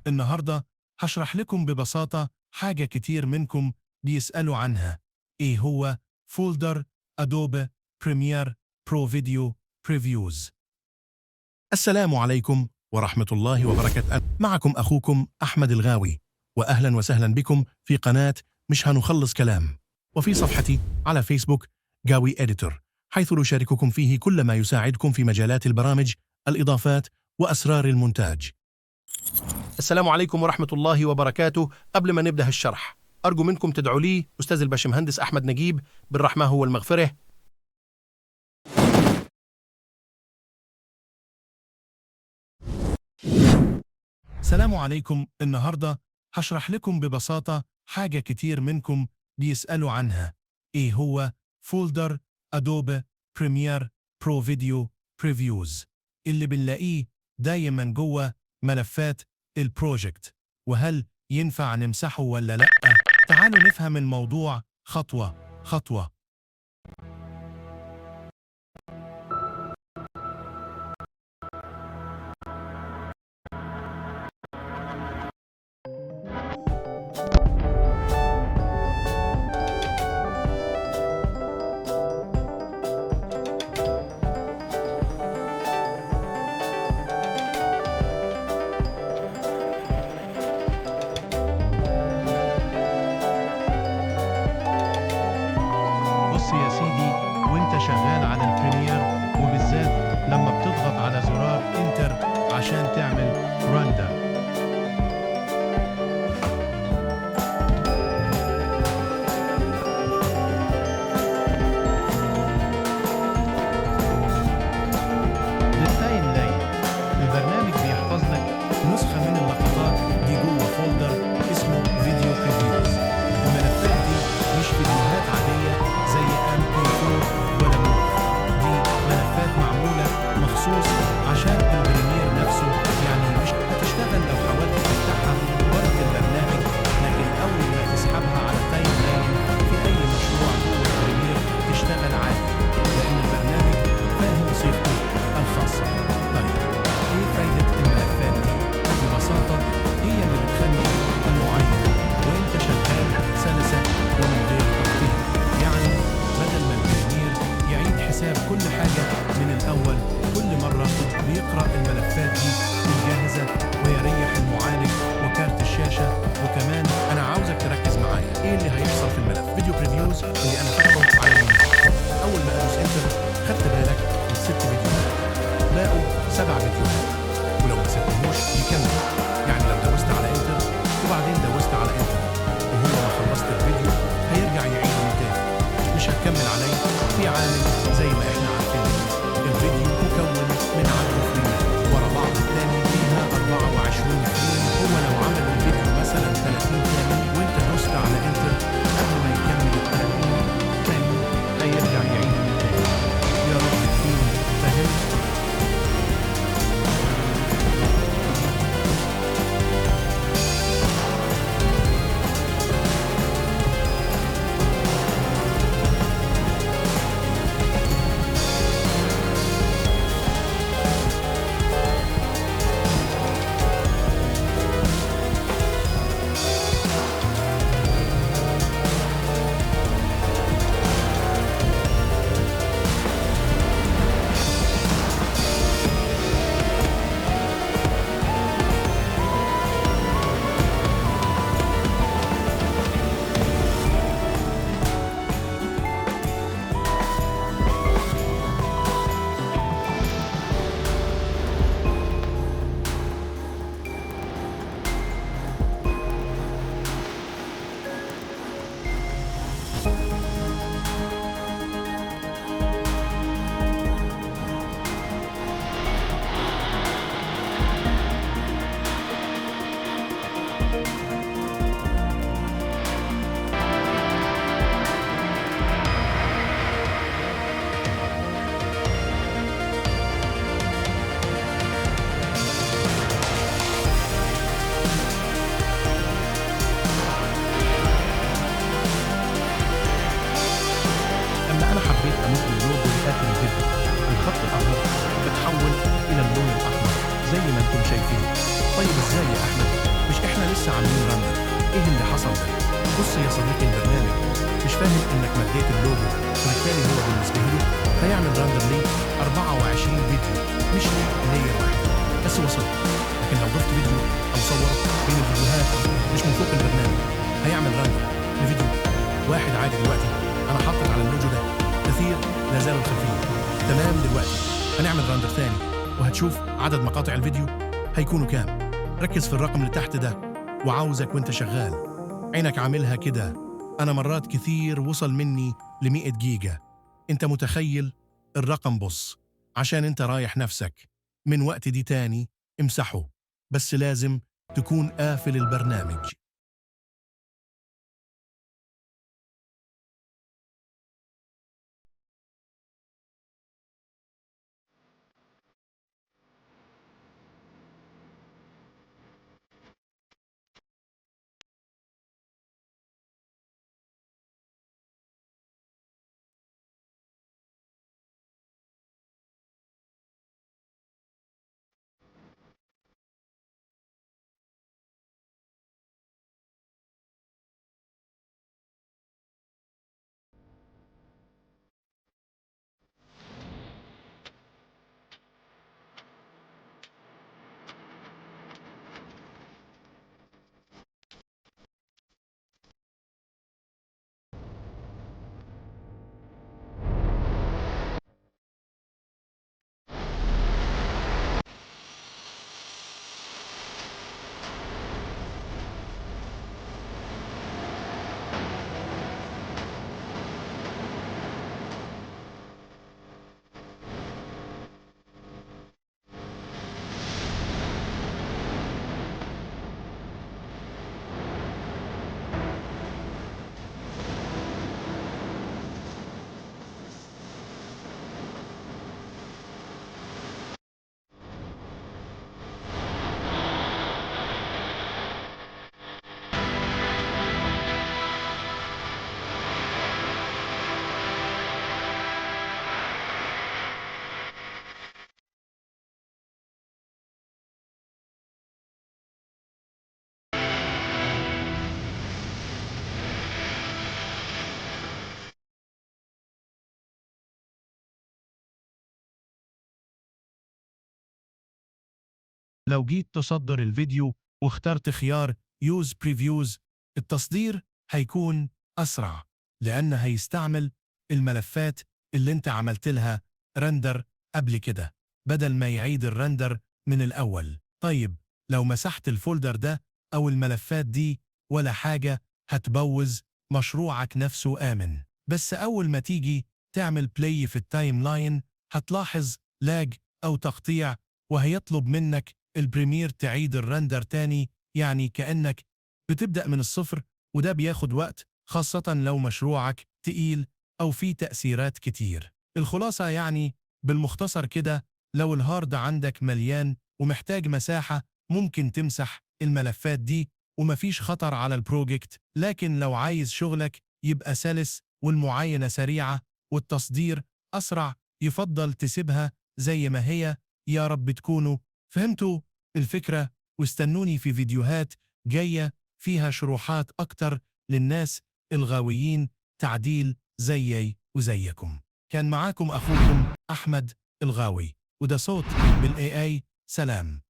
النهاردة هشرح لكم ببساطة حاجة كتير منكم بيسألوا عنها. إيه هو فولدر أدوبي بريمير برو فيديو بريفيوز؟ السلام عليكم ورحمة الله وبركاته. معكم أخوكم أحمد الغاوي، وأهلا وسهلا بكم في قناة مش هنخلص كلام، وفي صفحتي على فيسبوك غاوي إديتور، حيث نشارككم فيه كل ما يساعدكم في مجالات البرامج، الإضافات وأسرار المونتاج. السلام عليكم ورحمة الله وبركاته. قبل ما نبدأ الشرح أرجو منكم تدعوا لي أستاذ الباشمهندس أحمد نجيب بالرحمة والمغفرة. السلام عليكم. النهاردة هشرح لكم ببساطة حاجة كتير منكم بيسألوا عنها. إيه هو فولدر أدوبي بريمير برو فيديو بريفيوز اللي بنلاقيه دايما جوه ملفات البروجكت، وهل ينفع نمسحه ولا لأ؟ تعالوا نفهم الموضوع خطوة خطوة. بص يا سيدي، وانت شغال على البريمير، وبالذات لما بتضغط على زرار انتر عشان تعمل رندر، للتايم لاين البرنامج بيحفظ لك نسخة من اللقطات دي جوه فولدر اسمه فيديو بريفيوز. الملفات دي مش فيديوهات عادية زي MP4 ولا موف، دي ملفات معمولة مخصوص عشان البريمير نفسه، يعني مش هتشتغل لو حاولت تفتحها بره البرنامج، لكن أول ما تسحبها على التايم لاين في أي مشروع جوه البريمير تشتغل عادي، لأن البرنامج فاهم صيغته الخاصة. طيب، إيه فايدة الملفات دي؟ ببساطة هي اللي بتخلي المعالجة وأنت شغال سلسة ومن غير تخطيط، يعني بدل ما البريمير يعيد حساب كل حاجة من الأول كل مرة بيقرأ الملفات دي الجاهزة ويريح المعالج وكارت الشاشة. وكمان أنا عاوزك تركز معايا إيه اللي هيحصل في الملف فيديو بريفيوز اللي أنا فاتحه على اليمين. أول ما أدوس انتر خدت بالك من 6 فيديوهات، باقوا 7 فيديوهات، ولو ما سبتهوش يكمل، يعني لو دوست على انتر وبعدين دوست على انتر وهو ما خلصت الفيديو هيرجع يعيد من تاني، مش هتكمل عليه. في عامل زي ما احنا عارفين الفيديو مكون من 10 فريم ورا بعض، الثاني فيها 24 فريم. هو لو عمل الفيديو مثلا 30 ثانية وانت دوست على انتر قبل ما يكمل ال 30 ثانية هيرجع يعيد من تاني. يا رب تكون فهمت. زي ما انتم شايفين. طيب ازاي يا احمد؟ احنا لسه عاملين رندر. ايه اللي حصل ده؟ بص يا صديقي، البرنامج مش فاهم انك مديت اللوجو، فبالتالي هو بالنسبه له هيعمل رندر ليه 24 فيديو مش لاير واحد بس وصل. لكن لو ضفت فيديو او صور بين الفيديوهات مش من فوق البرنامج، هيعمل رندر لفيديو واحد عادي. دلوقتي انا حاطط على اللوجو ده كثير لا زالوا الخلفيه. تمام، دلوقتي هنعمل رندر ثاني وهتشوف عدد مقاطع الفيديو هيكونوا كام. ركز في الرقم اللي تحت ده، وعاوزك وانت شغال عينك عاملها كده. انا مرات كثير وصل مني ل100 جيجا. انت متخيل الرقم؟ بص، عشان انت رايح نفسك من وقت دي تاني امسحه، بس لازم تكون قافل البرنامج. لو جيت تصدر الفيديو واخترت خيار Use Previews، التصدير هيكون أسرع لأن هيستعمل الملفات اللي انت عملت لها رندر قبل كده بدل ما يعيد الرندر من الأول. طيب، لو مسحت الفولدر ده أو الملفات دي ولا حاجة هتبوظ مشروعك نفسه آمن. بس أول ما تيجي تعمل بلاي في التايم لاين هتلاحظ لاج أو تقطيع، وهيطلب منك البريمير تعيد الرندر تاني، يعني كأنك بتبدأ من الصفر، وده بياخد وقت خاصة لو مشروعك تقيل أو فيه تأثيرات كتير. الخلاصة يعني بالمختصر كده، لو الهارد عندك مليان ومحتاج مساحة ممكن تمسح الملفات دي ومفيش خطر على البروجكت. لكن لو عايز شغلك يبقى سلس والمعاينة سريعة والتصدير أسرع، يفضل تسيبها زي ما هي. يا رب تكونوا فهمتوا الفكرة، واستنوني في فيديوهات جاية فيها شروحات أكتر للناس الغاويين تعديل زيي وزيكم. كان معاكم أخوكم أحمد الغاوي، وده صوت بالAI. سلام.